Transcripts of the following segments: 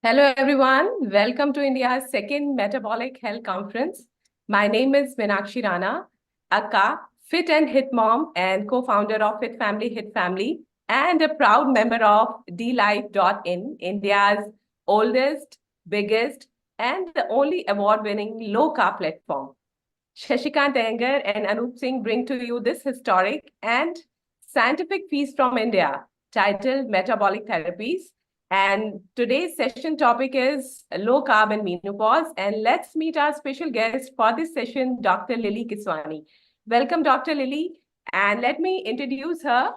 Hello, everyone. Welcome to India's second Metabolic Health Conference. My name is Meenakshi Rana, Akka, Fit and Hit mom and co-founder of Fit Family Hit Family, and a proud member of DLife.in, India's oldest, biggest, and the only award-winning low-carb platform. Shashikant Iyengar and Anup Singh bring to you this historic and scientific feast from India titled Metabolic Therapies. And today's session topic is low carb and menopause. And let's meet our special guest for this session, Dr. Lily Kiswani. Welcome, Dr. Lily. And let me introduce her.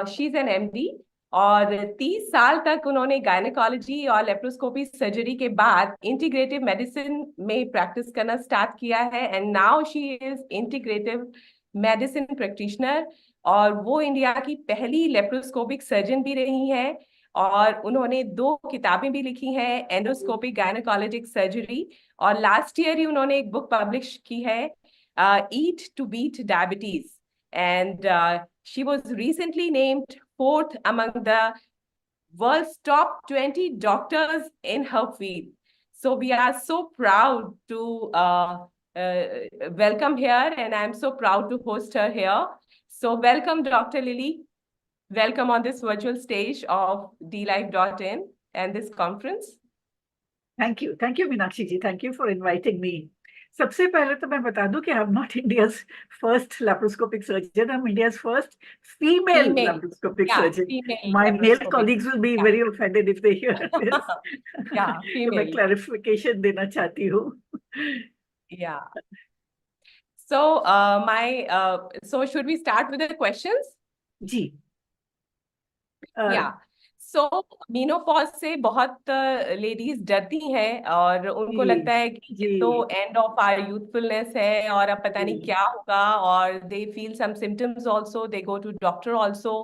She's an MD. और 30 साल तक उन्होंने gynaecology और laparoscopy surgery के बाद integrative medicine में practice करना start किया है and now she is integrative medicine practitioner और वो इंडिया की पहली लेप्रोस्कोपिक सर्जन भी रही हैं और उन्होंने 2 किताबें भी लिखी हैं एंडोस्कोपिक गायनेकोलॉजिक सर्जरी और लास्ट ईयर ही उन्होंने एक बुक पब्लिश की है eat to beat diabetes and she was recently named 4th among the world's top 20 doctors in her field. So we are so proud to welcome here, and I'm so proud to host her here. So welcome, Dr. Lily. Welcome on this virtual stage of DLife.in and this conference. Thank you, Meenakshi ji. Thank you for inviting me. सबसे पहले तो मैं बता दूं कि I'm not India's first laparoscopic surgeon. I'm India's first female laparoscopic surgeon. My male colleagues will be very offended if they hear this. तो मैं clarification देना चाहती हूँ. Yeah. So so should we start with the questions? जी. Yeah. So menopause से बहुत ladies डरती हैं और उनको लगता है कि ये तो एंड ऑफ आवर यूथफुलनेस है और अब पता नहीं क्या होगा और they feel some symptoms also they go to doctor also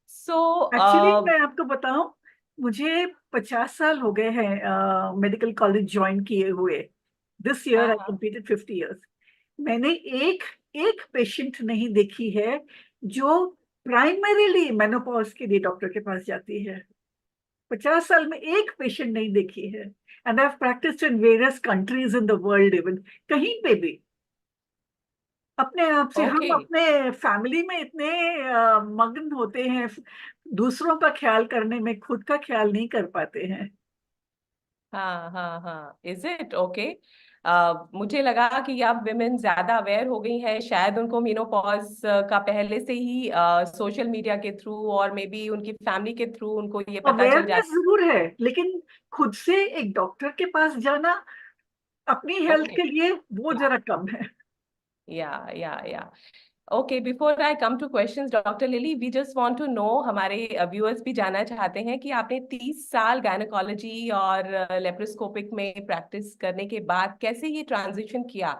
so actually मैं आपको बताऊं मुझे 50 साल हो गए हैं मेडिकल कॉलेज ज्वाइन किए हुए this year I completed 50 years मैंने एक पेशेंट नहीं देखी है जो प्राइमरीली मेनोपॉज के लिए डॉक्टर के पास जाती है 50 साल में एक पेशेंट नहीं देखी है and I have practised in various countries in the world even कहीं पे भी अपने आप से हम अपने फैमिली में इतने मग्न होते हैं दूसरों का ख्याल करने में खुद का ख्याल नहीं कर पाते हैं हाँ इज इट ओके मुझे लगा कि अब विमेन ज्यादा अवेयर हो गई हैं शायद उनको मेनोपॉज का पहले से ही सोशल मीडिया के थ्रू और मे बी उनकी फैमिली के थ्रू उनको ये पता चल जाता जरूर है लेकिन खुद से एक डॉक्टर के पास जाना अपनी हेल्थ के लिए वो जरा कम है या Okay, before I come to questions, Dr. Lily, we just want to know हमारे viewers भी जानना चाहते हैं कि आपने 30 साल गायनेकोलॉजी और लेप्रोस्कोपिक में प्रैक्टिस करने के बाद कैसे ये ट्रांजिशन किया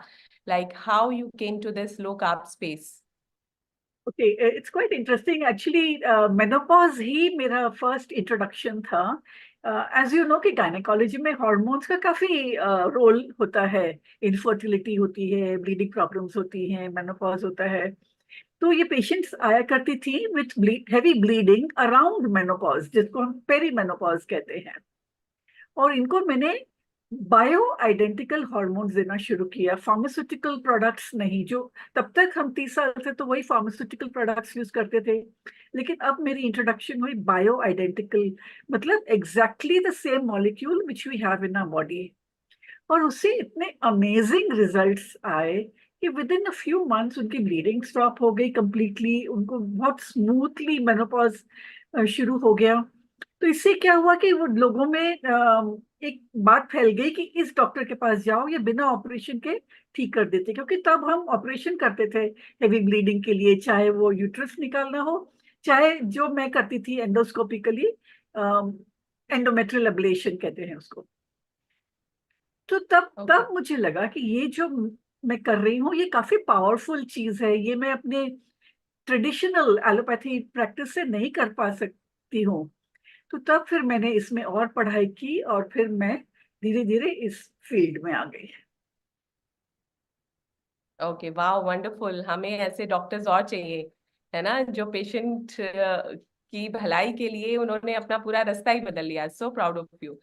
like how you came to this low carb space. Okay, it's quite interesting actually. Menopause ही मेरा first introduction था. As you know कि गायनेकोलॉजी में हार्मोन्स का काफी रोल होता है इनफर्टिलिटी होती है ब्लीडिंग प्रॉब्लम्स होती हैं मेनोपॉज होता है तो ये पेशेंट्स आया करती थी with heavy bleeding around menopause जिसको हम पेरी मेनोपॉज कहते हैं और इनको मैंने बायो आइडेंटिकल हार्मोन्स देना शुरू किया फार्मास्यूटिकल प्रोडक्ट्स नहीं जो तब तक हम 30 साल से तो वही फार्मास्यूटिकल प्रोडक्ट्स यूज करते थे लेकिन अब मेरी इंट्रोडक्शन हुई बायो आइडेंटिकल मतलब exactly the same molecule which we have in our body और उससे इतने अमेजिंग रिजल्ट्स आए कि within a few months उनकी ब्लीडिंग स्टॉप हो गई कंप्लीटली उनको बहुत स्मूथली मेनोपॉज शुरू हो गया तो इससे क्या हुआ कि वो लोगों में एक बात फैल गई कि इस डॉक्टर के पास जाओ ये बिना ऑपरेशन के ठीक कर देते क्योंकि तब हम ऑपरेशन करते थे हेवी ब्लीडिंग के लिए चाहे वो यूट्रस निकालना हो चाहे जो मैं करती थी एंडोस्कोपिकली एंडोमेट्रियल एब्लेशन कहते हैं उसको तो तब मुझे लगा कि ये जो मैं कर रही हूँ ये काफी पावरफुल चीज है ये मैं अपने ट्रेडिशनल एलोपैथी प्रैक्टिस से नहीं कर पा सकती हूँ तो तब फिर मैंने इसमें और पढ़ाई की और फिर मैं धीरे धीरे इस फील्ड में आ गई ओके वाह वंडरफुल हमें ऐसे डॉक्टर्स और चाहिए है ना जो पेशेंट की भलाई के लिए उन्होंने अपना पूरा रास्ता ही बदल लिया सो प्राउड ऑफ यू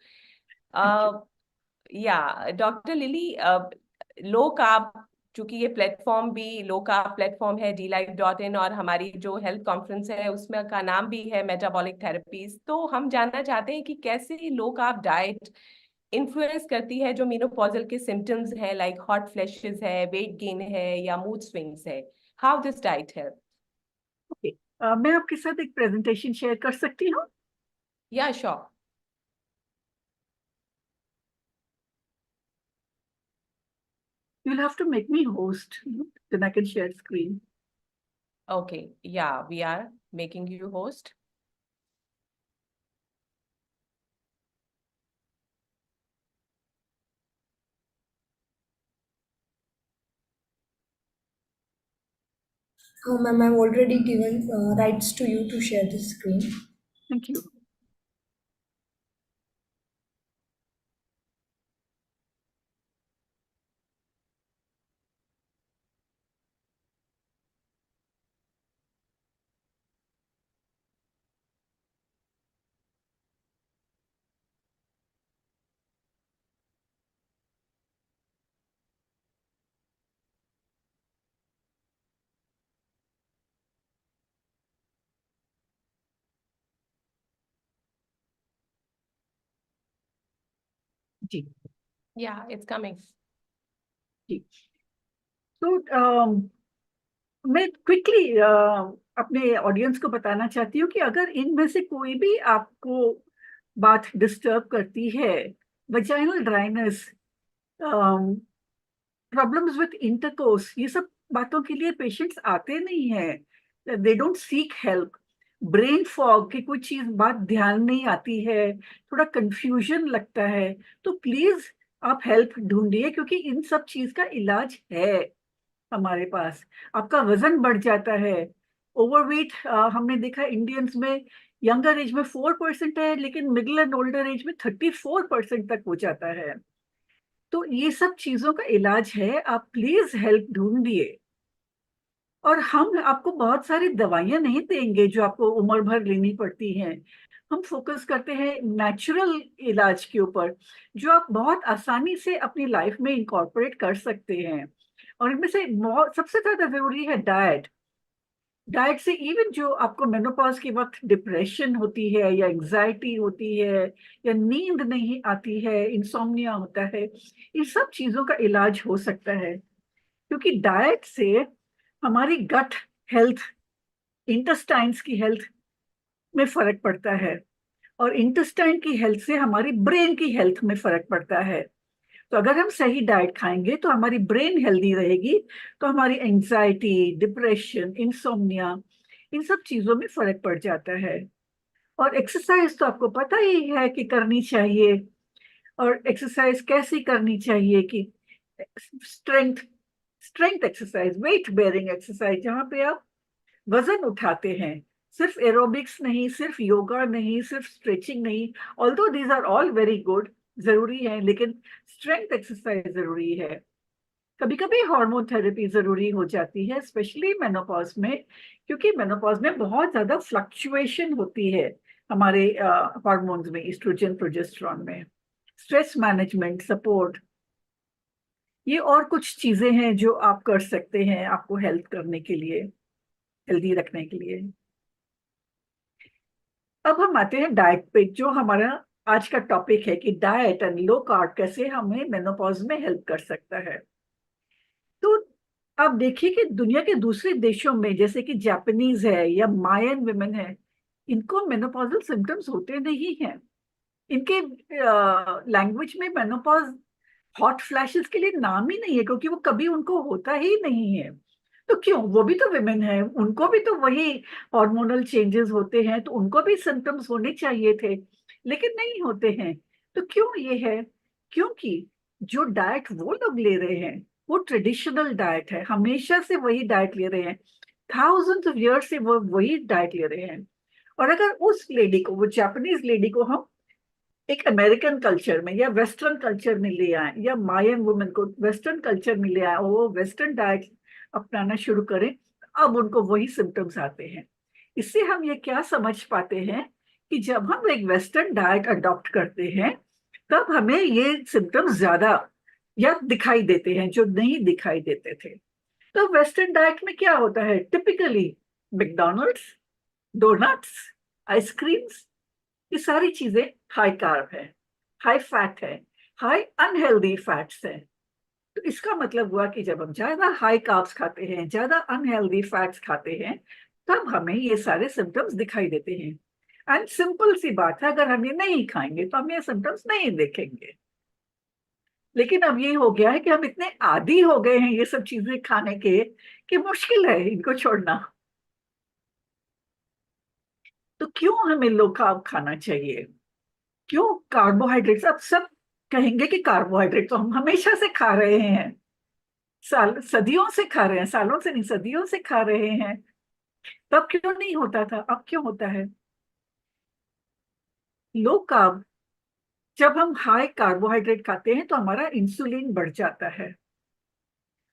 या डॉक्टर लिली, लो कार्ब, चूंकि ये प्लेटफॉर्म भी लो कार्ब प्लेटफॉर्म है DLife.in, और हमारी जो हेल्थ कॉन्फ्रेंस है उसमें का नाम भी है मेटाबॉलिक थेरेपीज, तो हम जानना चाहते हैं कि कैसे लो कार्ब डाइट इन्फ्लुएंस करती है जो मेनोपॉजल के सिम्टम्स है, लाइक हॉट फ्लैशेस है, वेट गेन है, या मूड स्विंग्स है। How this diet help? Okay, मैं आपके साथ एक प्रेजेंटेशन शेयर कर सकती हूँ? या sure. You'll have to make me host, then I can share screen. Okay, yeah, we are making you host. Oh, ma'am, I've already given rights to you to share the screen. Thank you. जी Yeah, it's coming. जी। तो मैं quickly अपने audience को बताना चाहती हूँ कि अगर इनमें से कोई भी आपको बात डिस्टर्ब करती है, vaginal dryness, problems with intercourse, ये सब बातों के लिए पेशेंट्स आते नहीं हैं, they don't seek help. Brain fog की कोई चीज बात ध्यान नहीं आती है, थोड़ा कंफ्यूजन लगता है, तो प्लीज आप हेल्प ढूंढिए, क्योंकि इन सब चीज का इलाज है हमारे पास। आपका वजन बढ़ जाता है, ओवरवेट हमने देखा इंडियंस में यंगर एज में 4% है, लेकिन मिडिल एंड ओल्डर एज में 34% तक हो जाता है। तो ये सब चीजों का इलाज है, आप प्लीज हेल्प ढूंढिए। और हम आपको बहुत सारी दवाइयां नहीं देंगे जो आपको उम्र भर लेनी पड़ती हैं। हम फोकस करते हैं नेचुरल इलाज के ऊपर, जो आप बहुत आसानी से अपनी लाइफ में इंकॉर्पोरेट कर सकते हैं। और इनमें से बहुत सबसे ज्यादा जरूरी है डाइट। डाइट से इवन जो आपको मेनोपॉज के वक्त डिप्रेशन होती है, या एंजाइटी होती है, या नींद नहीं आती है, इंसोम्निया होता है, इन सब चीजों का इलाज हो सकता है। क्योंकि डाइट से हमारी गट हेल्थ, इंटेस्टाइन्स की हेल्थ में फर्क पड़ता है, और इंटेस्टाइन की हेल्थ से हमारी ब्रेन की हेल्थ में फर्क पड़ता है। तो अगर हम सही डाइट खाएंगे तो हमारी ब्रेन हेल्दी रहेगी, तो हमारी एंजाइटी, डिप्रेशन, इंसोम्निया, इन सब चीजों में फर्क पड़ जाता है। और एक्सरसाइज तो आपको पता ही है कि करनी चाहिए। और एक्सरसाइज कैसी करनी चाहिए कि strength strength exercise, weight bearing exercise, जहाँ पे आप वजन उठाते हैं, सिर्फ एरोबिक्स नहीं, सिर्फ योगा नहीं, सिर्फ स्ट्रेचिंग नहीं, although these are all very good, जरूरी है, लेकिन स्ट्रेंथ एक्सरसाइज जरूरी है। कभी कभी हार्मोन थेरेपी जरूरी हो जाती है, स्पेशली मेनोपॉज में, क्योंकि मेनोपॉज में बहुत ज्यादा फ्लक्चुएशन होती है हमारे हार्मोन्स में, एस्ट्रोजन, प्रोजेस्टेरॉन में। स्ट्रेस मैनेजमेंट, सपोर्ट, ये और कुछ चीजें हैं जो आप कर सकते हैं आपको हेल्प करने के लिए, हेल्दी रखने के लिए। अब हम आते हैं डाइट पे, जो हमारा आज का टॉपिक है कि डाइट एंड लो कार्ब कैसे हमें मेनोपॉज में हेल्प कर सकता है। तो आप देखिए कि दुनिया के दूसरे देशों में, जैसे कि जापानीज है या मायन विमेन है, इनको मेनोपॉजल सिम्टम्स होते नहीं हैं। इनके लैंग्वेज में मेनोपॉज हॉट फ्लैशेस के लिए नाम ही नहीं है, क्योंकि वो कभी उनको होता ही नहीं है। तो क्यों, वो भी तो विमेन है, उनको भी तो वही हार्मोनल चेंजेस होते हैं, तो उनको भी सिम्टम्स होने चाहिए थे, लेकिन नहीं होते हैं। तो क्यों ये है? क्योंकि जो डाइट वो लोग ले रहे हैं वो ट्रेडिशनल डाइट है, हमेशा से वही डाइट ले रहे हैं, थाउजेंड्स ऑफ ईयर्स से वो वही डाइट ले रहे हैं। और अगर उस लेडी को, वो जापानीज लेडी को, हम एक अमेरिकन कल्चर में या वेस्टर्न कल्चर में ले आए, या मायन वुमेन को वेस्टर्न कल्चर में ले आए, और वो वेस्टर्न डाइट अपनाना शुरू करें, अब उनको वही सिम्टम्स आते हैं। इससे हम ये क्या समझ पाते हैं कि जब हम एक वेस्टर्न डाइट अडॉप्ट करते हैं तब हमें ये सिम्टम्स ज्यादा या दिखाई देते हैं जो नहीं दिखाई देते थे। तो वेस्टर्न डाइट में क्या होता है, टिपिकली मैकडोनल्ड्स, डोनट्स, आइसक्रीम्स, ये सारी चीजें हाई कार्ब है, हाई फैट है, हाई अनहेल्दी फैट्स है। तो इसका मतलब हुआ कि जब हम ज्यादा हाई कार्ब्स खाते हैं, ज्यादा अनहेल्दी फैट्स खाते हैं, तब हमें ये सारे सिम्टम्स दिखाई देते हैं। एंड सिंपल सी बात है, अगर हम ये नहीं खाएंगे तो हम ये सिम्टम्स नहीं देखेंगे। लेकिन अब ये हो गया है कि हम इतने आदी हो गए हैं ये सब चीजें खाने के कि मुश्किल है इनको छोड़ना। तो क्यों हमें लो कार्ब खाना चाहिए? क्यों कार्बोहाइड्रेट्स? अब सब कहेंगे कि कार्बोहाइड्रेट तो हम हमेशा से खा रहे हैं, सदियों से खा रहे हैं, सालों से नहीं सदियों से खा रहे हैं। तब क्यों नहीं होता था, अब क्यों होता है? लो कार्ब, जब हम हाई कार्बोहाइड्रेट खाते हैं तो हमारा इंसुलिन बढ़ जाता है,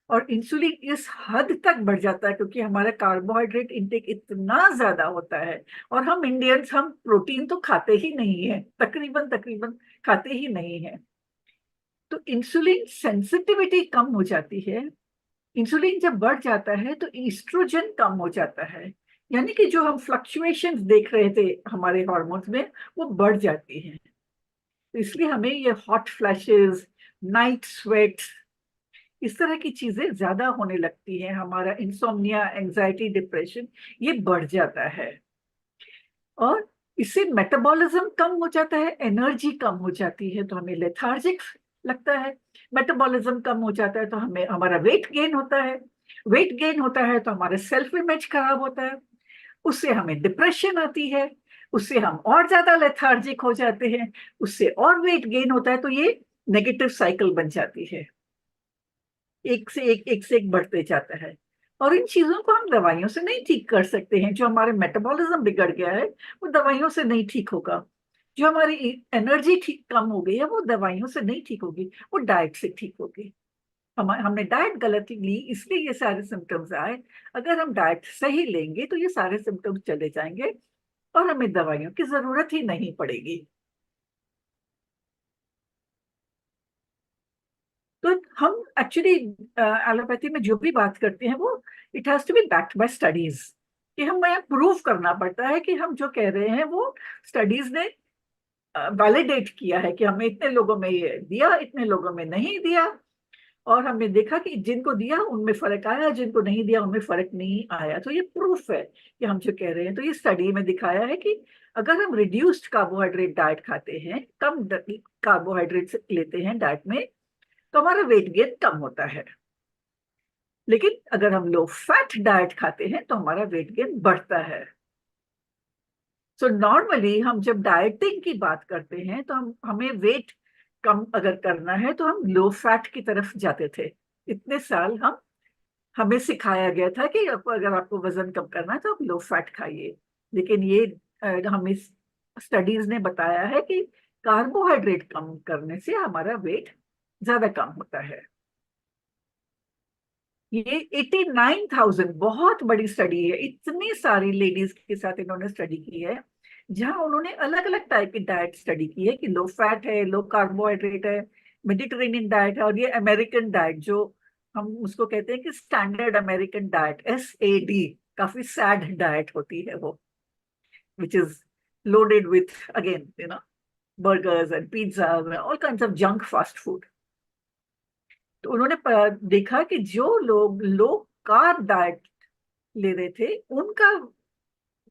और इंसुलिन इस हद तक बढ़ जाता है क्योंकि हमारा कार्बोहाइड्रेट इंटेक इतना ज्यादा होता है। और हम इंडियंस, हम प्रोटीन तो खाते ही नहीं है, तकरीबन तकरीबन खाते ही नहीं है। तो इंसुलिन सेंसिटिविटी कम हो जाती है। इंसुलिन जब बढ़ जाता है तो ईस्ट्रोजन कम हो जाता है, यानी कि जो हम फ्लक्चुएशंस देख रहे थे हमारे हार्मोन्स में, वो बढ़ जाती हैं। तो इसलिए हमें ये हॉट फ्लैशेस, नाइट स्वेट्स, इस तरह की चीजें ज्यादा होने लगती हैं। हमारा इंसोम्निया, एंजाइटी, डिप्रेशन, ये बढ़ जाता है। और इससे मेटाबॉलिज्म कम हो जाता है, एनर्जी कम हो जाती है, तो हमें लेथार्जिक लगता है। मेटाबॉलिज्म कम हो जाता है तो हमें हमारा वेट गेन होता है। वेट गेन होता है तो हमारा सेल्फ इमेज खराब होता है, उससे हमें डिप्रेशन आती है, उससे हम और ज्यादा लेथार्जिक हो जाते हैं, उससे और वेट गेन होता है। तो ये नेगेटिव साइकिल बन जाती है, एक से एक बढ़ते जाता है। और इन चीजों को हम दवाइयों से नहीं ठीक कर सकते हैं। जो हमारे मेटाबॉलिज्म बिगड़ गया है वो दवाइयों से नहीं ठीक होगा। जो हमारी एनर्जी ठीक कम हो गई है वो दवाइयों से नहीं ठीक होगी, वो डाइट से ठीक होगी। हमने डाइट गलत ली इसलिए ये सारे सिम्टम्स आए। अगर हम डाइट सही लेंगे तो ये सारे सिम्टम्स चले जाएंगे और हमें दवाइयों की जरूरत ही नहीं पड़ेगी। तो हम एक्चुअली एलोपैथी में जो भी बात करते हैं वो it has to be backed by studies, कि हमें प्रूव करना पड़ता है कि हम जो कह रहे हैं वो स्टडीज ने वैलिडेट किया है कि हमें इतने लोगों में ये दिया, इतने लोगों में नहीं दिया। और हमने देखा कि जिनको दिया उनमें फर्क आया, जिनको नहीं दिया उनमें फर्क नहीं आया। तो ये प्रूफ है कि हम जो कह रहे हैं। तो ये स्टडी में दिखाया है कि अगर हम रिड्यूस्ड कार्बोहाइड्रेट डाइट खाते हैं, कम कार्बोहाइड्रेट लेते हैं डाइट में, तो हमारा वेट गेन कम होता है। लेकिन अगर हम लो फैट डाइट खाते हैं तो हमारा वेट गेन बढ़ता है। सो नॉर्मली हम जब डाइटिंग की बात करते हैं तो हमें वेट कम अगर करना है तो हम लो फैट की तरफ जाते थे। इतने साल हमें सिखाया गया था कि अगर आपको वजन कम करना है तो आप लो फैट खाइए। लेकिन ये हमें स्टडीज ने बताया है कि कार्बोहाइड्रेट कम करने से हमारा वेट ज्यादा कम होता है। ये 89,000 बहुत बड़ी स्टडी है, इतनी सारी लेडीज के साथ इन्होंने स्टडी की है, जहां उन्होंने अलग अलग टाइप की डाइट स्टडी की है कि लो फैट है, लो कार्बोहाइड्रेट है, मेडिटेरेनियन डाइट है, और ये अमेरिकन डाइट जो हम उसको कहते हैं कि स्टैंडर्ड अमेरिकन डाइट, SAD, काफी सैड डाइट होती है वो, which is loaded with again burgers and pizza, all kinds of junk fast food. तो उन्होंने देखा कि जो लोग लो कार्ब डाइट ले रहे थे उनका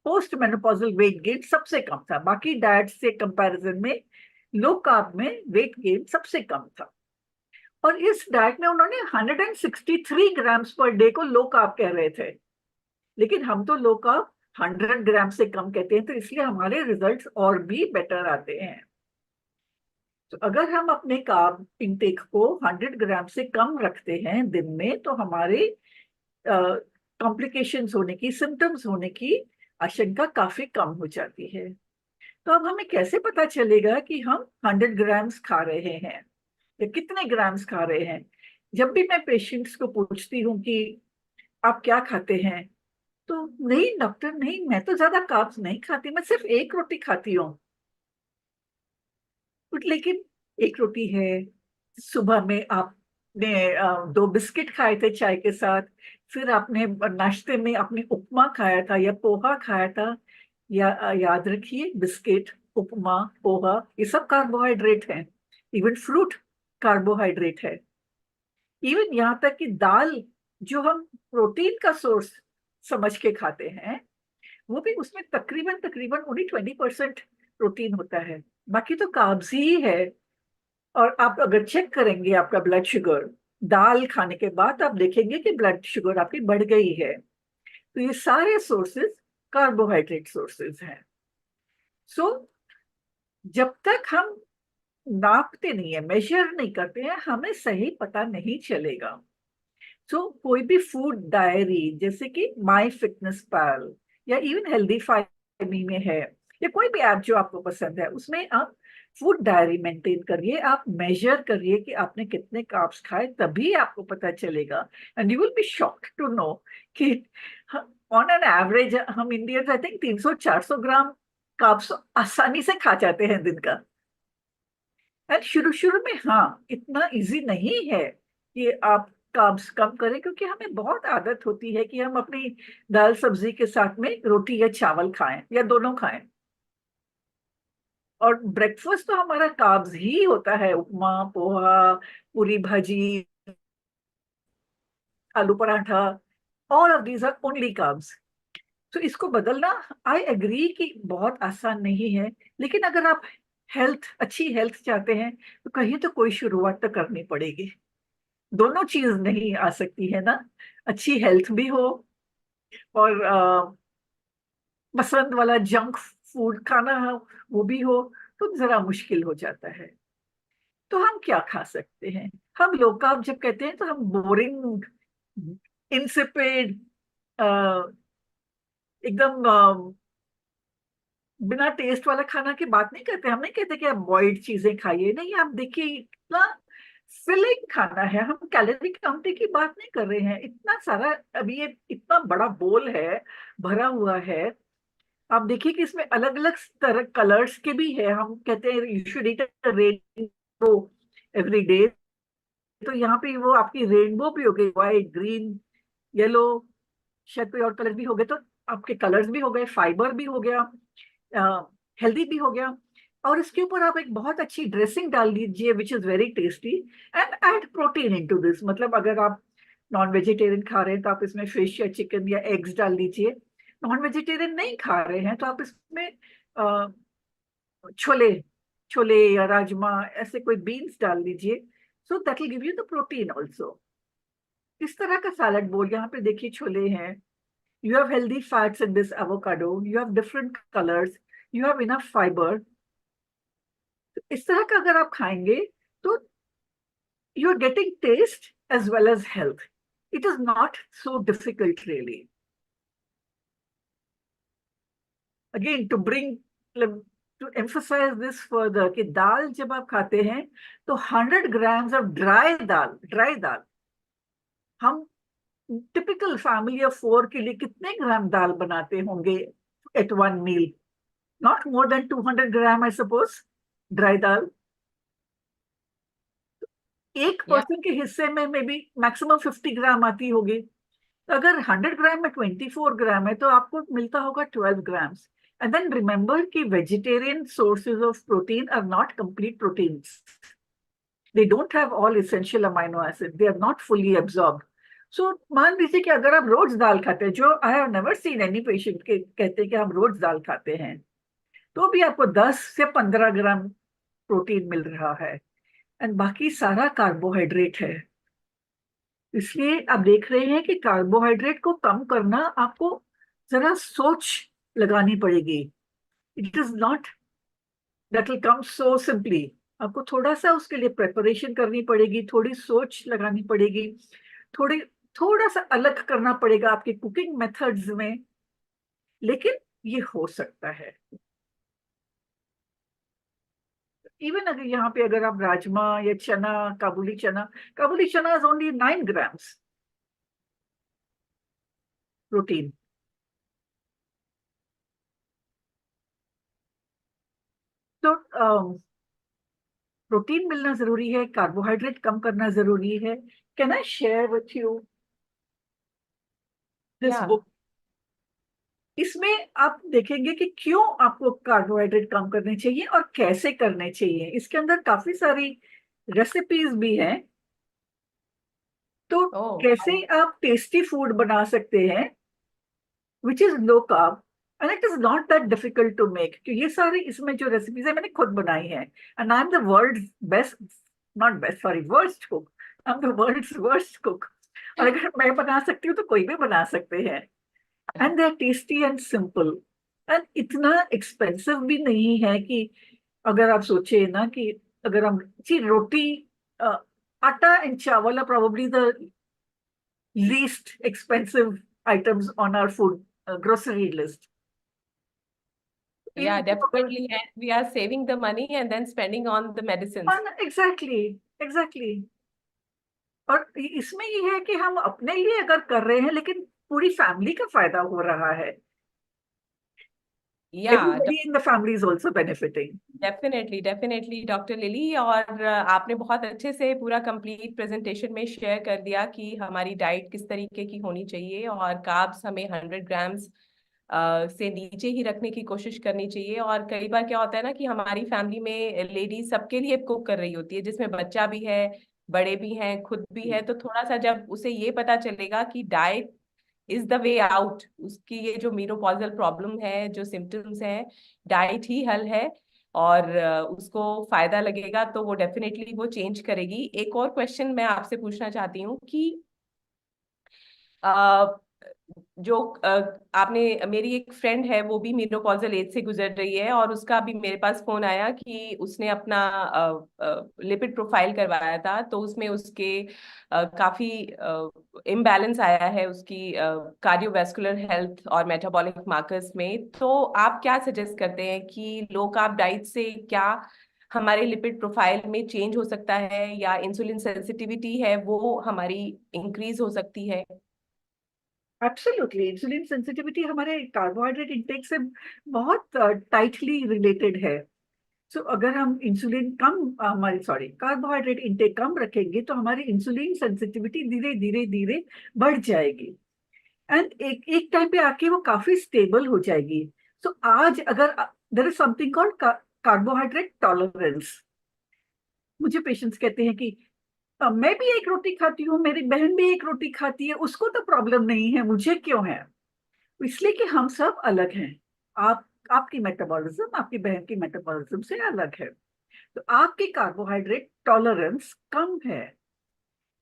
पोस्ट मेनोपॉजल वेट गेन सबसे कम था। बाकी डाइट से कंपैरिजन में लो कार्ब में वेट गेन सबसे कम था। और इस डाइट में उन्होंने 163 ग्राम्स पर डे को लो कार्ब कह रहे थे, लेकिन हम तो लो कार्ब 100 ग्राम से कम कहते हैं, तो इसलिए हमारे रिजल्ट्स और भी बेटर आते हैं। तो अगर हम अपने कार्ब इंटेक को 100 ग्राम से कम रखते हैं दिन में, तो हमारे कॉम्प्लिकेशंस होने की, सिम्टम्स होने की आशंका काफी कम हो जाती है। तो अब हमें कैसे पता चलेगा कि हम 100 ग्राम्स खा रहे हैं या कितने ग्राम्स खा रहे हैं? जब भी मैं पेशेंट्स को पूछती हूँ कि आप क्या खाते हैं, तो नहीं डॉक्टर नहीं, मैं तो ज्यादा कार्ब्स नहीं खाती, मैं सिर्फ एक रोटी खाती हूँ। लेकिन एक रोटी है, सुबह में आपने 2 बिस्किट खाए थे चाय के साथ, फिर आपने नाश्ते में आपने उपमा खाया था या पोहा खाया था, या याद रखिए बिस्किट, उपमा, पोहा, ये सब कार्बोहाइड्रेट हैं। इवन फ्रूट कार्बोहाइड्रेट है। इवन यहाँ तक कि दाल, जो हम प्रोटीन का सोर्स समझ के खाते हैं, वो भी उसमें तकरीबन तकरीबन ओनली 20% प्रोटीन होता है, बाकी तो कार्ब्स ही है। और आप अगर चेक करेंगे आपका ब्लड शुगर, दाल खाने के बाद आप देखेंगे कि ब्लड शुगर आपकी बढ़ गई है। तो ये सारे सोर्सेज कार्बोहाइड्रेट सोर्सेज हैं। सो जब तक हम नापते नहीं है, मेजर नहीं करते हैं, हमें सही पता नहीं चलेगा। कोई भी फूड डायरी जैसे कि माई फिटनेस पाल या इवन हेल्दी फाइमी में है, या कोई भी ऐप जो आपको पसंद है, उसमें आप फूड डायरी मेंटेन करिए, आप मेजर करिए कि आपने कितने कार्ब्स खाए, तभी आपको पता चलेगा। And you will be shocked to know कि ऑन एन एवरेज हम Indians I think 300-400 gram carbs आसानी से खा जाते हैं दिन का। एंड शुरू शुरू में हाँ, इतना इजी नहीं है कि आप कार्ब्स कम करें, क्योंकि हमें बहुत आदत होती है कि हम अपनी दाल सब्जी के साथ में रोटी या चावल खाएं या दोनों खाएं। और ब्रेकफास्ट तो हमारा कार्ब्स ही होता है, उपमा, poha, puri bhaji, aloo paratha, all of these are only carbs. तो इसको बदलना, आई एग्री कि बहुत आसान नहीं है, लेकिन अगर आप अच्छी हेल्थ चाहते हैं, तो कहीं तो कोई शुरुआत तो करनी पड़ेगी। दोनों चीज नहीं आ सकती है ना, अच्छी हेल्थ भी हो और पसंद वाला जंक फूड खाना हो, वो भी हो, तो जरा मुश्किल हो जाता है। तो हम क्या खा सकते हैं? हम लो कार्ब जब कहते हैं तो हम बोरिंग, इंसिपिड, एकदम बिना टेस्ट वाला खाना की बात नहीं करते। हम नहीं कहते कि आप बॉइल्ड चीजें खाइए, नहीं, आप देखिए इतना फिलिंग खाना है। हम कैलोरी काउंटिंग की बात नहीं कर रहे हैं। इतना सारा, अभी ये इतना बड़ा बोल है, भरा हुआ है। आप देखिए कि इसमें अलग अलग तरह कलर्स के भी है। हम कहते हैं you should eat rainbow every day, तो यहाँ पे वो आपकी रेनबो भी हो गई, व्हाइट, ग्रीन, येलो, शायद कोई और कलर भी हो गए, तो आपके कलर्स भी हो गए, फाइबर भी हो गया, हेल्दी भी हो गया। और इसके ऊपर आप एक बहुत अच्छी ड्रेसिंग डाल दीजिए which is very tasty, and add protein into this. मतलब अगर आप नॉन वेजिटेरियन खा रहे हैं तो आप इसमें फिश या चिकन या एग्स डाल दीजिए। नॉन वेजिटेरियन नहीं खा रहे हैं तो आप इसमें अ, छोले छोले या राजमा, ऐसे कोई बीन्स डाल दीजिए। So that will give you the protein also. इस तरह का सैलड बोल, यहाँ पे देखिए छोले हैं, you have healthy fats in this avocado, you have different colors, you have enough fiber। इस तरह का अगर आप खाएंगे तो you are getting taste as well as health. It is not so difficult really. Again, to emphasize this further कि दाल जब आप खाते हैं तो 100 grams of ड्राई दाल, हम टिपिकल फैमिली ऑफ 4 के लिए कितने ग्राम दाल बनाते होंगे at one meal? Not more than 200 gram I suppose, dry dal. एक Yeah. पर्सन के हिस्से में मे बी मैक्सिमम 50 ग्राम आती होगी। तो अगर 100 ग्राम में 24 ग्राम है तो आपको मिलता होगा 12 ग्राम्स। एंड देन रिमेंबर कि vegetarian sources of protein are not complete proteins, they don't have all essential amino acid, they are not fully absorb. So मान लीजिए कि अगर आप रोज दाल खाते हैं, जो I have never seen any patient के कहते हैं कि हम रोज दाल खाते हैं, तो भी आपको 10 से 15 ग्राम प्रोटीन मिल रहा है, एंड बाकी सारा कार्बोहाइड्रेट है। इसलिए आप देख रहे हैं कि कार्बोहाइड्रेट को कम करना आपको जरा सोच लगानी पड़ेगी। It is not that will come so simply. आपको थोड़ा सा उसके लिए प्रिपरेशन करनी पड़ेगी, थोड़ी सोच लगानी पड़ेगी, थोड़ी थोड़ा सा अलग करना पड़ेगा आपके कुकिंग मेथड्स में, लेकिन ये हो सकता है। इवन अगर यहाँ पे अगर आप राजमा या चना, काबुली चना इज ओनली 9 ग्राम्स प्रोटीन। तो प्रोटीन मिलना जरूरी है, कार्बोहाइड्रेट कम करना जरूरी है। Can I share with you this या बुक? इसमें आप देखेंगे कि क्यों आपको कार्बोहाइड्रेट कम करने चाहिए और कैसे करने चाहिए। इसके अंदर काफी सारी रेसिपीज भी हैं। तो ओ कैसे आप टेस्टी फूड बना सकते हैं which is low carb, and it is not that difficult to make. क्योंकि ये सारी इसमें जो रेसिपीज है मैंने खुद बनाई है, and I am the world best, not best, sorry, worst cook. I am the world's worst cook. और अगर मैं बना सकती हूँ तो कोई भी बना सकते हैं। And they are tasty and simple, and इतना एक्सपेंसिव भी नहीं है कि अगर आप सोचे ना कि अगर हम जी रोटी, atta and chawal are probably the least expensive items on our food grocery list. Yeah, definitely. And we are saving the money and then spending on the medicines. Exactly, exactly. और इसमें ये है कि हम अपने लिए अगर कर रहे हैं लेकिन पूरी फैमिली का फायदा हो रहा है। Yeah, Everybody in the family is also benefiting. Definitely definitely doctor lily. और आपने बहुत अच्छे से पूरा कंप्लीट प्रेजेंटेशन में शेयर कर दिया कि हमारी डाइट किस तरीके की होनी चाहिए, और कार्ब्स हमें 100 ग्राम्स से नीचे ही रखने की कोशिश करनी चाहिए। और कई बार क्या होता है ना कि हमारी फैमिली में लेडीज सबके लिए कुक कर रही होती है, जिसमें बच्चा भी है, बड़े भी हैं, खुद भी है। तो थोड़ा सा जब उसे ये पता चलेगा कि diet is the way out, उसकी ये जो मेनोपॉजल प्रॉब्लम है, जो सिम्टम्स है, डाइट ही हल है, और उसको फायदा लगेगा, तो वो डेफिनेटली वो चेंज करेगी। एक और क्वेश्चन मैं आपसे पूछना चाहती हूँ कि अ, जो आपने, मेरी एक फ्रेंड है वो भी मेनोपॉजल एज से गुजर रही है, और उसका भी मेरे पास फोन आया कि उसने अपना लिपिड प्रोफाइल करवाया था, तो उसमें उसके काफी इम्बैलेंस आया है उसकी कार्डियोवैस्कुलर हेल्थ और मेटाबॉलिक मार्कर्स में। तो आप क्या सजेस्ट करते हैं कि लो कार्ब डाइट से क्या हमारे लिपिड प्रोफाइल में चेंज हो सकता है, या इंसुलिन सेंसिटिविटी है वो हमारी इंक्रीज हो सकती है? एब्सोल्युटली, इंसुलिन सेंसिटिविटी हमारे कार्बोहाइड्रेट इंटेक से बहुत टाइटली रिलेटेड है। सो अगर हम इंसुलिन कम, हमारी सॉरी कार्बोहाइड्रेट इंटेक कम रखेंगे तो हमारी इंसुलिन सेंसिटिविटी धीरे धीरे धीरे बढ़ जाएगी, एंड एक एक टाइम पे आके वो काफी स्टेबल हो जाएगी। सो आज अगर there is something called carbohydrate tolerance. मुझे पेशेंट्स कहते हैं कि मैं भी एक रोटी खाती हूँ, मेरी बहन भी एक रोटी खाती है, उसको तो प्रॉब्लम नहीं है, मुझे क्यों है? इसलिए कि हम सब अलग हैं। आपकी मेटाबॉलिज्म आपकी बहन की मेटाबॉलिज्म से अलग है, तो आपकी कार्बोहाइड्रेट टॉलरेंस कम है।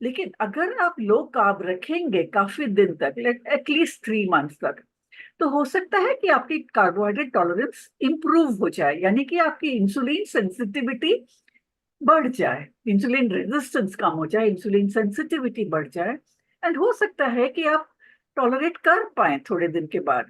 लेकिन अगर आप लो कार्ब रखेंगे काफी दिन तक, एटलीस्ट 3 मंथ्स तक, तो हो सकता है कि आपकी कार्बोहाइड्रेट टॉलरेंस इंप्रूव हो जाए, यानी कि आपकी इंसुलिन सेंसिटिविटी बढ़ जाए, इंसुलिन रेजिस्टेंस कम हो जाए, इंसुलिन सेंसिटिविटी बढ़ जाए, एंड हो सकता है कि आप टॉलरेट कर पाए थोड़े दिन के बाद,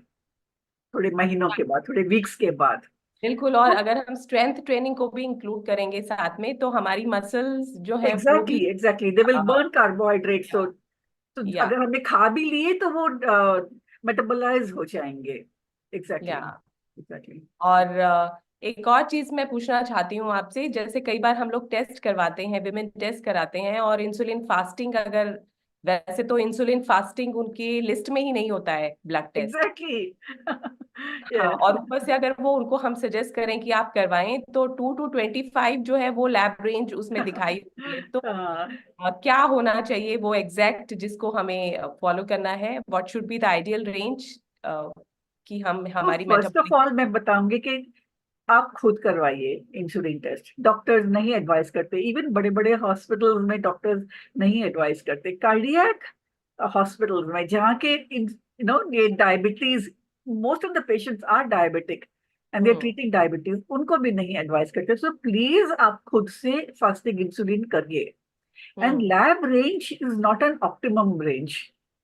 थोड़े महीनों के बाद, थोड़े वीक्स के बाद। बिल्कुल। और अगर हम स्ट्रेंथ ट्रेनिंग को भी इंक्लूड करेंगे साथ में, तो हमारी मसल्स जो है वो भी exactly they will burn carbohydrate. तो या अगर हमने खा भी लिए तो वो मेटाबोलाइज हो जाएंगे। एग्जैक्टली, या एग्जैक्टली। और एक और चीज मैं पूछना चाहती हूँ आपसे, जैसे कई बार हम लोग टेस्ट करवाते हैं, विमेन टेस्ट कराते हैं, और इंसुलिन फास्टिंग, अगर वैसे तो इंसुलिन फास्टिंग उनकी लिस्ट में ही नहीं होता है ब्लड टेस्ट। एग्जैक्टली। हाँ, और ऊपर से अगर वो उनको हम सजेस्ट करें कि आप करवाएं, तो 2 to 25 जो है वो लैब रेंज उसमें दिखाई देती है। तो क्या होना चाहिए वो एग्जैक्ट जिसको हमें फॉलो करना है? What should be the ideal range कि हम हमारी फर्स्ट ऑफ मेटाबॉलिक। ऑल मैं बताऊंगी कि आप खुद करवाइए इंसुलिन टेस्ट। डॉक्टर्स नहीं एडवाइस करते, इवन बड़े बड़े हॉस्पिटल में डॉक्टर्स नहीं एडवाइस करते। कार्डियक हॉस्पिटल में जहाँ के ये diabetes, most of the patients are diabetic and they are treating diabetes, उनको भी नहीं एडवाइस करते। सो प्लीज आप खुद से फास्टिंग इंसुलिन करिए, and lab range is not an optimum range,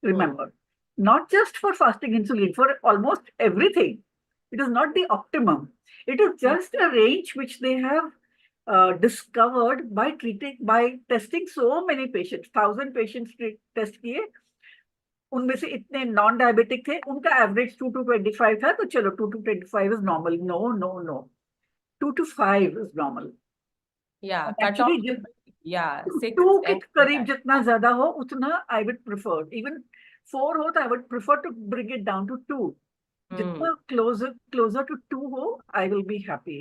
remember, not just for fasting insulin, for almost everything. It is not the optimum. It is just a range which they have discovered by testing so many patients, 1,000 patients test किए, उनमें से इतने non diabetic थे, उनका average 2 to 25 था, तो चलो 2 to 25 is normal. No, no, no. 2 to 5 is normal. Yeah, cut off. Actually Yeah, 6 to के and करीब जितना ज्यादा हो उतना आई वुड प्रिफर, इवन 4 हो तो I would prefer to bring it down to 2. जितना क्लोजर क्लोजर टू 2 हो I will be happy.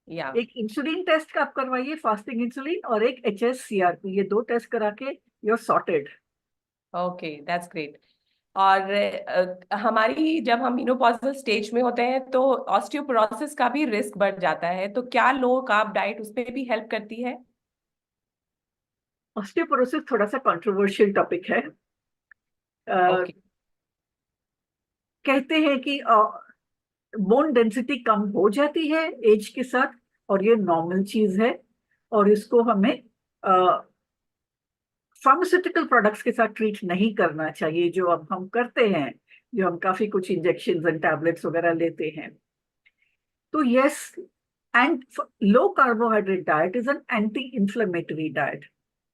yeah. एक इंसुलिन टेस्ट आप करवाइए, फास्टिंग इंसुलिन, और एक HSCRP, ये 2 टेस्ट करा के you are sorted. Okay, that's great. और हमारी जब हम मेनोपॉजल स्टेज में होते हैं तो ऑस्टियोपोरोसिस का भी रिस्क बढ़ जाता है, तो क्या लो कार्ब डाइट उसमें भी हेल्प करती है? ऑस्टियोपोरोसिस थोड़ा सा कंट्रोवर्शियल टॉपिक है. ओके. कहते हैं कि बोन डेंसिटी कम हो जाती है एज के साथ, और ये नॉर्मल चीज है, और इसको हमें फार्मास्यूटिकल प्रोडक्ट्स के साथ ट्रीट नहीं करना चाहिए, जो अब हम करते हैं, जो हम काफी कुछ इंजेक्शन एंड टैबलेट्स वगैरह लेते हैं. तो yes, and low carbohydrate diet is an anti inflammatory diet,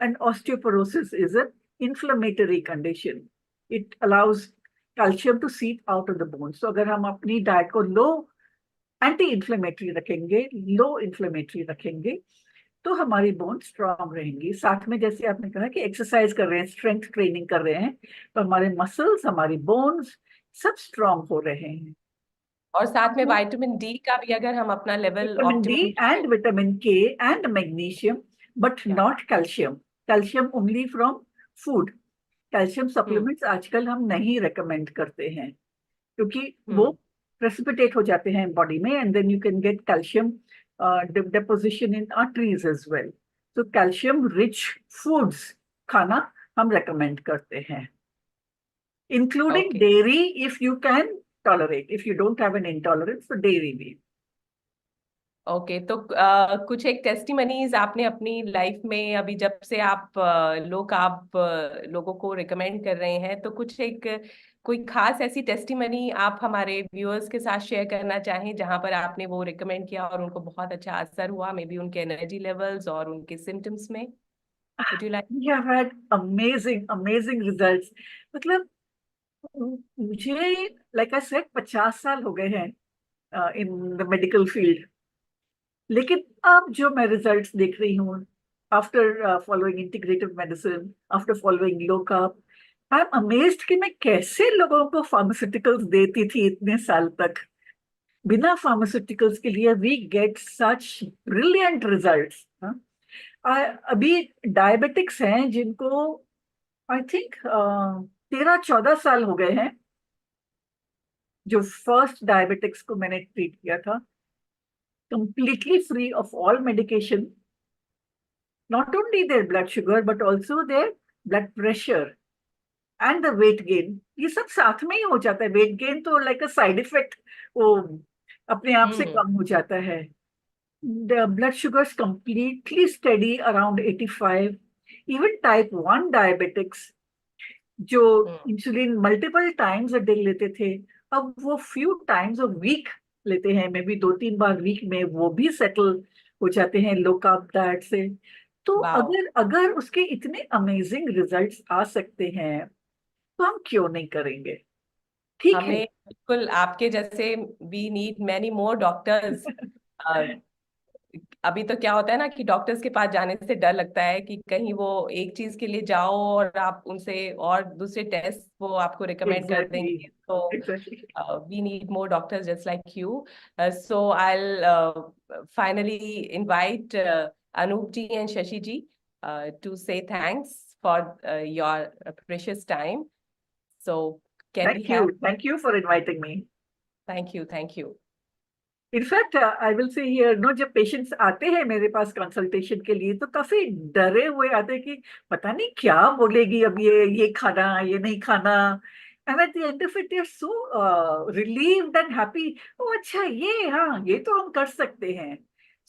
and osteoporosis is an inflammatory condition. It allows calcium to seep out of the bones. तो अगर हम अपनी डाइट को लो एंटी इंफ्लेमेटरी रखेंगे, लो इंफ्लेमेटरी रखेंगे, तो हमारी बोन स्ट्रांग रहेंगी. साथ में जैसे आपने कहा कि एक्सरसाइज कर रहे हैं, स्ट्रेंथ ट्रेनिंग कर रहे हैं, तो हमारे मसल्स, हमारी बोन्स सब स्ट्रांग हो रहे हैं. और साथ में विटामिन डी का भी अगर हम अपना level vitamin D and vitamin K and magnesium, but not calcium. Calcium only from food. Calcium supplements आजकल हम नहीं रेकमेंड करते हैं, क्योंकि वो प्रेसिपिटेट हो जाते हैं बॉडी में, and then you can get calcium deposition in arteries as well. So calcium rich foods खाना हम recommend करते हैं, including dairy if you can tolerate. If you don't have an intolerance, so dairy भी. Okay. तो कुछ एक testimonies आपने अपनी लाइफ में अभी जब से आप लो कार्ब लोगों को रिकमेंड कर रहे हैं, तो कुछ एक कोई खास ऐसी टेस्टिमनी आप हमारे व्यूअर्स के साथ शेयर करना चाहें जहां पर आपने वो रिकमेंड किया और उनको बहुत अच्छा असर हुआ, मे बी उनके एनर्जी लेवल्स और उनके सिम्टम्स में? Would you like? We have had amazing results. मतलब मुझे like I said 50 साल हो गए हैं in the medical field, लेकिन अब जो मैं रिजल्ट्स देख रही हूँ after following integrative medicine, after following low carb, I am amazed कि मैं कैसे लोगों को फार्मास्यूटिकल्स देती थी इतने साल तक. बिना फार्मास्यूटिकल्स के लिए we get such brilliant results. अभी डायबिटिक्स हैं जिनको आई थिंक 13-14 साल हो गए हैं, जो फर्स्ट डायबिटिक्स को मैंने ट्रीट किया था, completely free of all medication. Not only their blood sugar, but also their blood pressure and the weight gain. ये सब साथ में ही हो जाता है. Weight gain तो like a side effect, वो अपने आप से कम हो जाता है. The blood sugars completely steady around 85. Even type 1 diabetics, जो insulin multiple times a day लेते थे, अब वो फ्यू टाइम्स अ वीक लेते हैं, मे बी 2-3 बार वीक में, वो भी सेटल हो जाते हैं लो कार्ब डाइट से. तो अगर उसके इतने अमेजिंग रिजल्ट्स आ सकते हैं, तो हम क्यों नहीं करेंगे? ठीक है, बिल्कुल आपके जैसे we need many more doctors. अभी तो क्या होता है ना कि डॉक्टर्स के पास जाने से डर लगता है कि कहीं वो एक चीज के लिए जाओ और आप उनसे और दूसरे टेस्ट वो आपको रिकमेंड कर देंगे. तो we need more doctors just like you. So I'll finally invite Anup ji and Shashi ji to say thanks for your precious time. So can we have? Thank you for inviting me. Thank you. In fact I will say here no, जब patients आते हैं मेरे पास consultation के लिए, तो काफी डरे हुए आते हैं कि पता नहीं क्या बोलेगी अब, ये खाना, ये नहीं खाना. And at the end of it they are so relieved and happy. ओ अच्छा, ये हाँ, ये तो हम कर सकते हैं.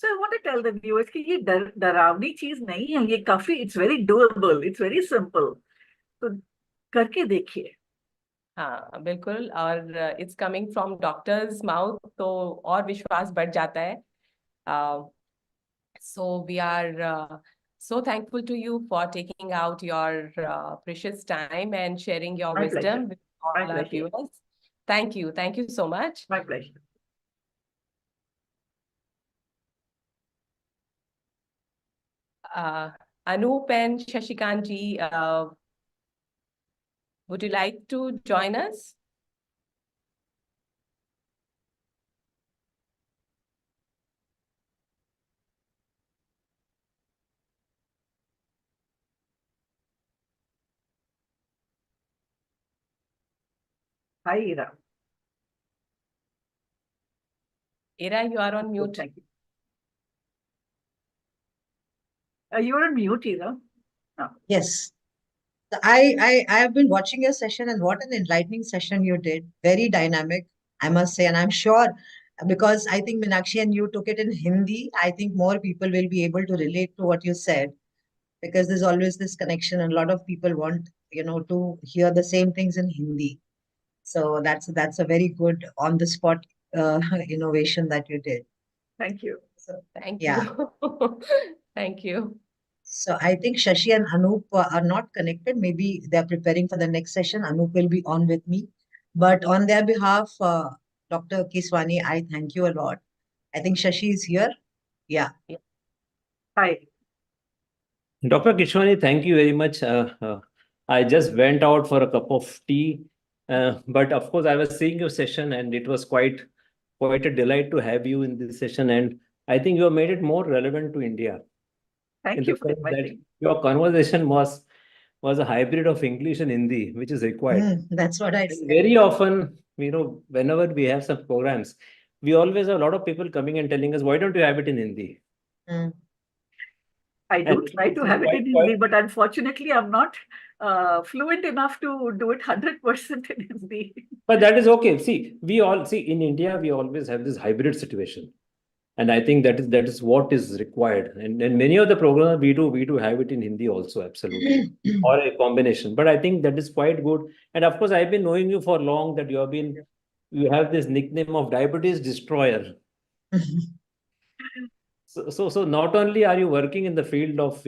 So I want to tell the viewers कि ये डरावनी चीज नहीं है, ये काफी, it's very doable, it's very simple. तो करके देखिए. हाँ बिल्कुल, और it's coming from doctor's mouth, तो और विश्वास बढ़ जाता है. So we are so thankful to you for taking out your precious time and sharing your wisdom with all our viewers. Thank you so much. My pleasure. Anup and Shashikant ji, would you like to join us? Hi, Ira. Ira, you are on Good, mute. thank you. You're on mute, Ira. No. Yes. I have been watching your session, and what an enlightening session you did. Very dynamic, I must say. And I'm sure, because I think Meenakshi and you took it in Hindi, I think more people will be able to relate to what you said, because there's always this connection and a lot of people want, to hear the same things in Hindi. So that's a very good on the spot innovation that you did. Thank you. So, Thank yeah. you. Thank you. So I think Shashi and Anup are not connected. Maybe they're preparing for the next session. Anup will be on with me. But on their behalf, Dr. Kiswani, I thank you a lot. I think Shashi is here. Yeah. Hi. Dr. Kishwani, thank you very much. I just went out for a cup of tea, but of course I was seeing your session, and it was quite a delight to have you in this session. And I think you have made it more relevant to India in Thank the you for sense that inviting. your conversation was a hybrid of English and Hindi, which is required. That's what I And said. very often, whenever we have some programs, we always have a lot of people coming and telling us, why don't you have it in Hindi? Mm. I do And try to it's have it quite- in Hindi, but unfortunately, I'm not fluent enough to do it 100% in Hindi. But that is okay. See, in India, we always have this hybrid situation. And I think that is what is required. And many of the programs we do have it in Hindi also, absolutely. Or a combination. But I think that is quite good. And of course, I've been knowing you for long that you have this nickname of diabetes destroyer. So not only are you working in the field of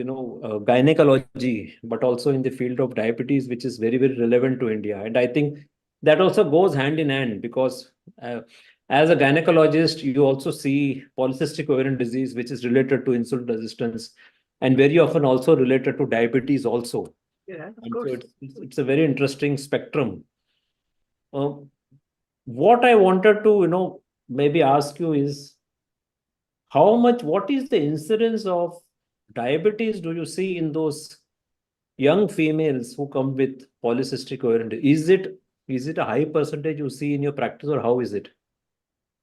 gynecology, but also in the field of diabetes, which is very, very relevant to India. And I think that also goes hand in hand, because as a gynecologist, you also see polycystic ovarian disease, which is related to insulin resistance, and very often also related to diabetes also. Yeah, of And course. so it's a very interesting spectrum. What I wanted to maybe ask you is, what is the incidence of diabetes do you see in those young females who come with polycystic ovarian disease? Is it a high percentage you see in your practice, or how is it?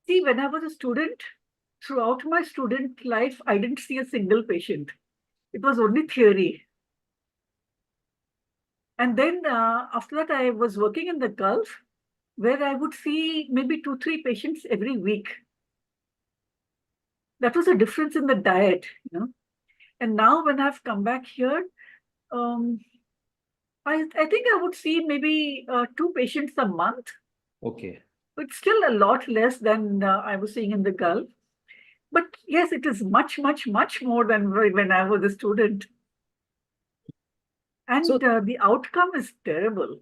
See, when I was a student, throughout my student life, I didn't see a single patient. It was only theory. And then after that, I was working in the Gulf, where I would see maybe 2-3 patients every week. That was a difference in the diet. And now when I've come back here, I think I would see maybe 2 patients a month. Okay. It's still a lot less than I was seeing in the Gulf. But yes, it is much, much, much more than when I was a student. And So- the outcome is terrible.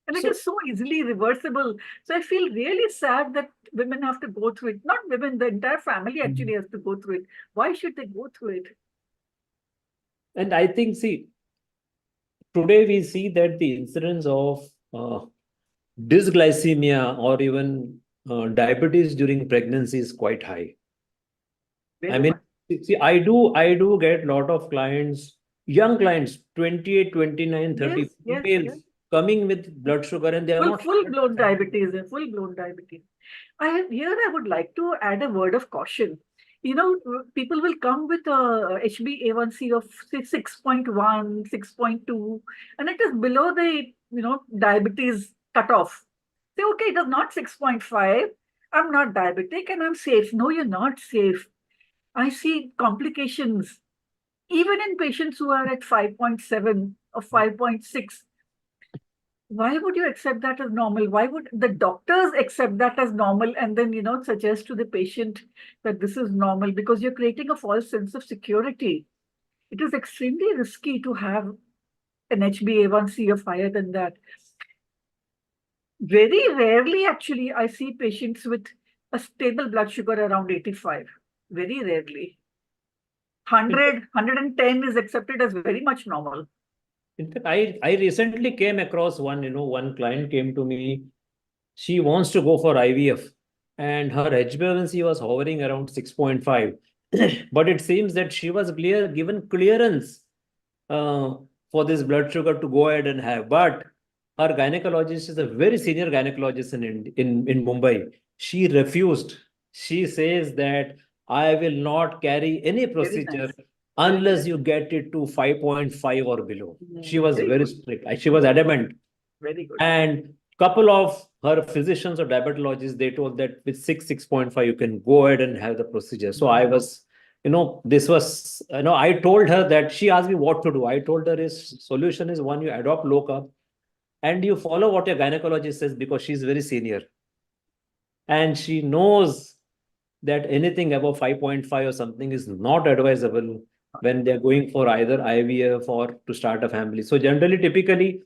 And it So- is so easily reversible. So I feel really sad that women have to go through it. Not women, the entire family actually has to go through it. Why should they go through it? And I think, today we see that the incidence of dysglycemia or even diabetes during pregnancy is quite high. Very I mean, much. see, I do get a lot of clients, young clients, 28, 29, 30, Yes, yes, females yes. coming with blood sugar, and they are not Full-blown diabetes, full-blown diabetes. I would like to add a word of caution. People will come with a HbA1c of say 6.1, 6.2, and it is below the diabetes cutoff. Say, okay, it is not 6.5. I'm not diabetic and I'm safe. No, you're not safe. I see complications even in patients who are at 5.7 or 5.6. Why would you accept that as normal? Why would the doctors accept that as normal and then, suggest to the patient that this is normal? Because you're creating a false sense of security. It is extremely risky to have an HbA1c of higher than that. Very rarely, actually, I see patients with a stable blood sugar around 85. Very rarely. 100, 110 is accepted as very much normal. In fact, I recently came across one client came to me. She wants to go for IVF and her HbA1c was hovering around 6.5. But it seems that she was given clearance for this blood sugar to go ahead and have. But her gynecologist is a very senior gynecologist in Mumbai. She refused. She says that I will not carry any Very procedure nice. unless you get it to 5.5 or below. She was Very very good. strict. She was adamant. Very good. And couple of her physicians or diabetologists, they told that with 6.5, you can go ahead and have the procedure. So I was, this was, I told her that she asked me what to do. I told her his solution is one, you adopt low carb and you follow what your gynecologist says because she's very senior. And she knows that anything above 5.5 or something is not advisable when they're going for either IVF or to start a family. So generally, typically,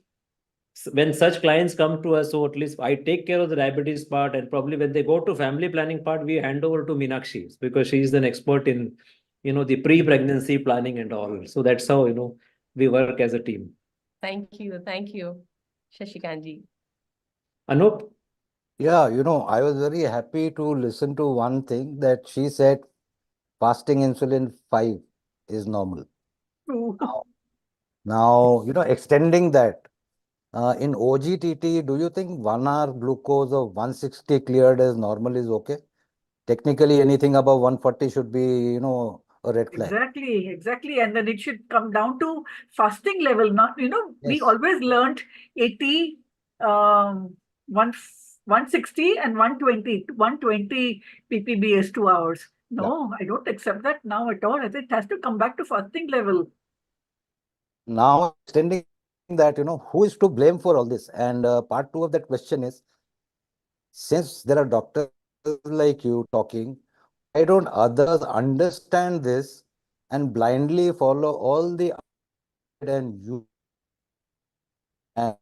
when such clients come to us, so at least I take care of the diabetes part, and probably when they go to family planning part, we hand over to Meenakshi because she is an expert in, the pre-pregnancy planning and all. So that's how, we work as a team. Thank you. Thank you, Shashikanji. Anup? Yeah, I was very happy to listen to one thing that she said fasting insulin 5 is normal. True. Now, extending that, in OGTT, do you think 1 hour glucose of 160 cleared as normal is okay? Technically, anything above 140 should be, a red flag. Exactly. And then it should come down to fasting level. Not, we Yes. always learned 80, 160 and 120 ppbs 2 hours. No, I don't accept that now at all. I think it has to come back to fasting level. Now, extending that, who is to blame for all this? And part 2 of that question is, since there are doctors like you talking, why don't others understand this and blindly follow all the and you? But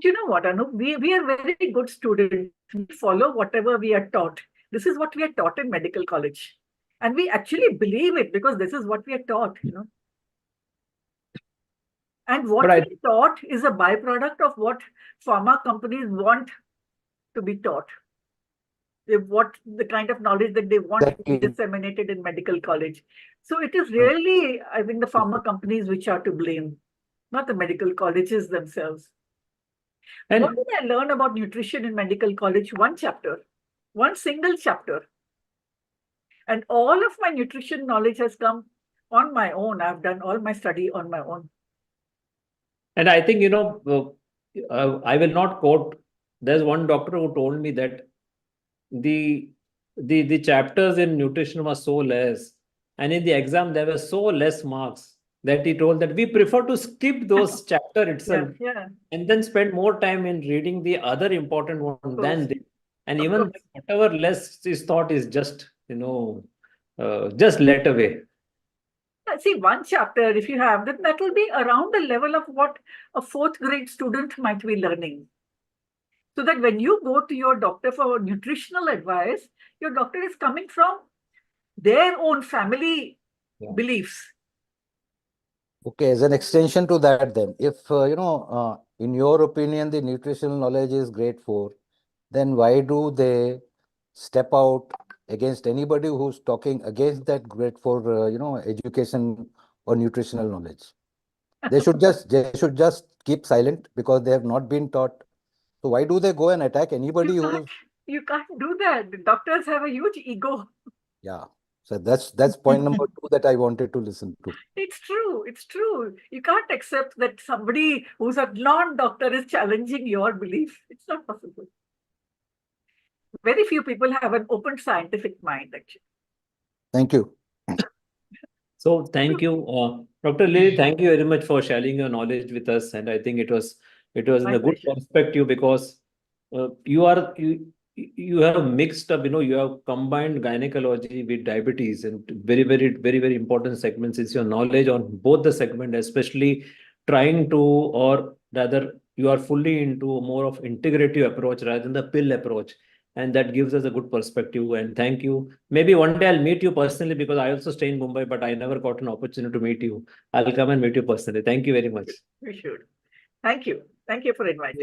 you know what, Anup? We are very good students. We follow whatever we are taught. This is what we are taught in medical college. And we actually believe it because this is what we are taught, And what But we taught is a byproduct of what pharma companies want to be taught. What the kind of knowledge that they want to be Exactly. disseminated in medical college. So it is really, I think, the pharma companies which are to blame, not the medical colleges themselves. And What did I learn about nutrition in medical college? One chapter, one single chapter. And all of my nutrition knowledge has come on my own. I've done all my study on my own. And I think, I will not quote. There's one doctor who told me that the chapters in nutrition were so less, and in the exam there were so less marks that he told that we prefer to skip those chapter itself Yeah. and then spend more time in reading the other important one than this. And Of even course. whatever less is taught is just, just let away. See, one chapter, if you have, then that will be around the level of what a 4th grade student might be learning. So that when you go to your doctor for nutritional advice, your doctor is coming from their own family beliefs. Okay, as an extension to that then, if, in your opinion, the nutritional knowledge is grade 4, then why do they step out against anybody who's talking against that grade 4, education or nutritional knowledge? They should just keep silent because they have not been taught. So why do they go and attack anybody You can't do that. The doctors have a huge ego. Yeah. So that's point number 2 that I wanted to listen to. It's true. You can't accept that somebody who's a non-doctor is challenging your belief. It's not possible. Very few people have an open scientific mind, actually. Thank you. So thank you, Dr. Lily. Thank you very much for sharing your knowledge with us, and I think it was in My a good pleasure. perspective because you have mixed up, you have combined gynecology with diabetes, and very, very, very, very important segments is your knowledge on both the segment, especially trying to, or rather, you are fully into more of integrative approach rather than the pill approach. and that gives us a good perspective. And thank you. Maybe one day I'll meet you personally, because I also stay in Mumbai, but I never got an opportunity to meet you. I'll come and meet you personally. Thank you very much. We should. Thank you. Thank you for inviting.